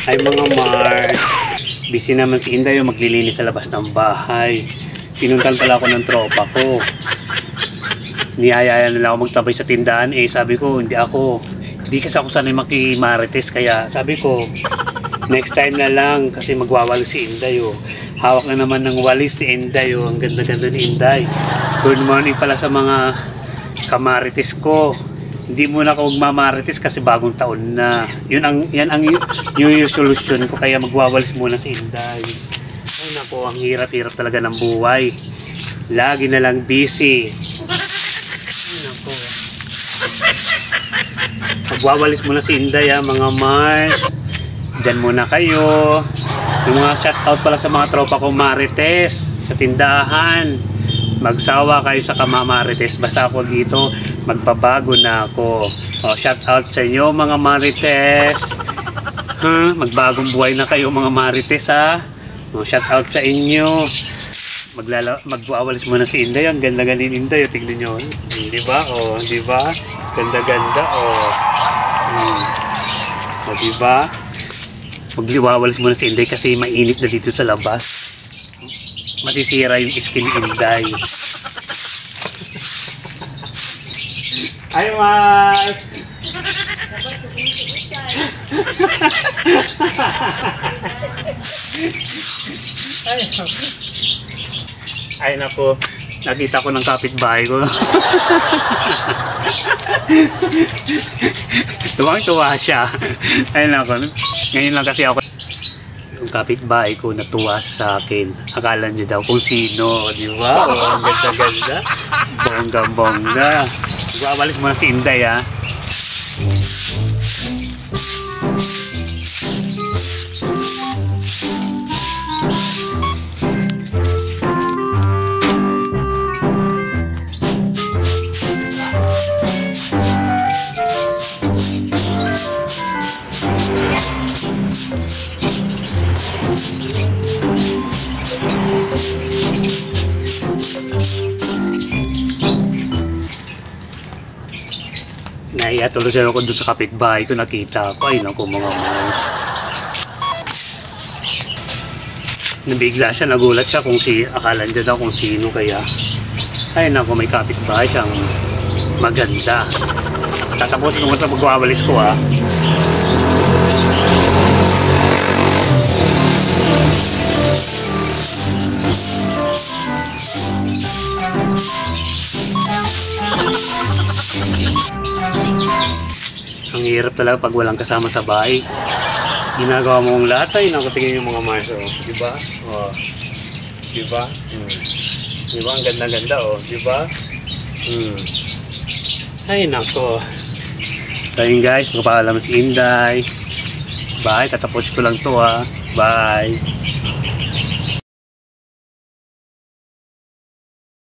Ay mga Mars, busy naman si Inday yung maglilinis sa labas ng bahay. Pinuntan pala ako ng tropa ko. Niyayaya nila ako magtabay sa tindahan. Sabi ko, hindi kasi ako sanay makimarites. Kaya sabi ko, next time na lang kasi magwawalis si Inday. Hawak na naman ng walis si Inday. Ang ganda-ganda ni Inday. Good morning pala sa mga kamarites ko. Hindi muna ako magmamarites kasi bagong taon na. Yan ang New Year solution ko. Kaya magwawalis muna si Inday. Ay nako, ang hirap-hirap talaga ng buhay. Lagi na lang busy. Ay nako. Magwawalis muna si Inday mga Mars. Diyan muna kayo. Yung mga shoutout pala sa mga tropa ko marites sa tindahan. Magsawa kayo sa kamamarites. Basta ako dito, magbabago na ako. Shout out sa inyo mga marites. Magbagong buhay na kayo mga marites ha. Shout out sa inyo. Magwawalis muna si Inday. Ang ganda-ganda ni Inday. Tignan nyo. Diba? Diba? Ganda-ganda. Diba? Magwawalis muna si Inday kasi mainit na dito sa labas. Masisira yung skin ni Inday. Ay, Mas! Ay, naku. Nakita ko ng kapitbahay ko. Tuwang-tuwa siya. Ay, naku. Ngayon lang kasi ako yung kapitbahay ko natuwa sa akin. Akala niya daw kung sino, di ba? Ang ganda-ganda. Bongga-bongga. Magwawalis mo na si Inday ha. Naiya tuloy siya ako doon sa kapitbahay ko, nakita ko. Ay naku mga Mars. Nabigla siya, nagulat siya kung akala niya daw kung sino kaya. Ay naku, may kapitbahay siyang maganda. Tatapusin ko sa magwawalis ko ha. Ang hirap talaga pag walang kasama sa bahay. Ginagawa mo ang lahat ay nakatingin yung mga Mars. Diba? Diba? Diba? Ang ganda-ganda Diba? Ay nako. So yun guys, magpapaalam si Inday. Bye. Tatapos ko lang to ha. Bye.